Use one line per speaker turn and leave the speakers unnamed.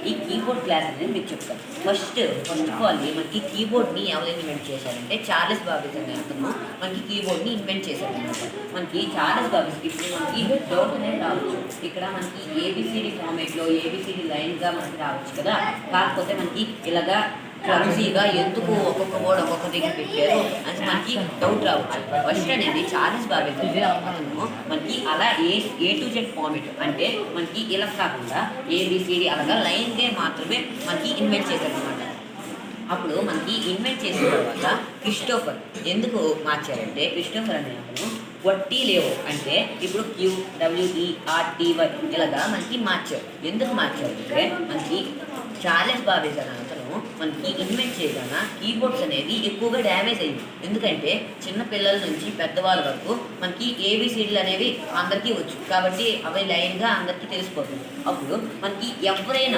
ఈ keyboard class అనేది మీకు చెప్తాను. ఫస్ట్ ఆఫ్ ఆల్ మనకి కీబోర్డ్ని ఎవరు ఇన్వెంట్ చేశారంటే చార్లెస్ బాబేజ్ అనే అతను మనకి కీబోర్డ్ని ఇన్వెంట్ చేశారనమాట. మనకి చార్లెస్ బాబేజ్ ఇప్పుడు మనకి డౌట్ అనేది రావచ్చు. ఇక్కడ మనకి ఏబిసిడి ఫార్మేట్లో ఏబిసిడి లైన్గా మనకి రావచ్చు కదా. కాకపోతే మనకి ఇలాగా క్లమ్సీగా ఎందుకు ఒక్కొక్క వర్డ్ ఒక్కొక్క దగ్గర పెట్టారు అని మనకి డౌట్ రావచ్చు. ఫస్ట్ అనేది చార్లెస్ బాబేజ్ అతను మనకి అలా ఏ టు జెడ్ ఫార్మేట్ అంటే మనకి ఇలా కాకుండా ఏబిసిడి అలాగా లైన్గా మాత్రమే మనకి ఇన్వెంట్ చేశారనమాట. అప్పుడు మనకి ఇన్వెంట్ చేసిన తర్వాత క్రిస్టోఫర్ ఎందుకు మార్చారంటే క్రిస్టోఫర్ అనే అతను వట్టి లేవు అంటే ఇప్పుడు QWERTY ఇలాగా మనకి మార్చారు. ఎందుకు మార్చారు అంటే మనకి చార్లెస్ బాబేజ్ అనే అతను మనకి ఇన్వెంట్ చేయగానే కీబోర్డ్స్ అనేది ఎక్కువగా డ్యామేజ్ అయ్యింది. ఎందుకంటే చిన్న పిల్లల నుంచి పెద్దవాళ్ళ వరకు మనకి ఏబిసిడీలు అనేవి అందరికీ వచ్చు కాబట్టి అవి లైన్గా అందరికీ తెలిసిపోతుంది. అప్పుడు మనకి ఎవరైనా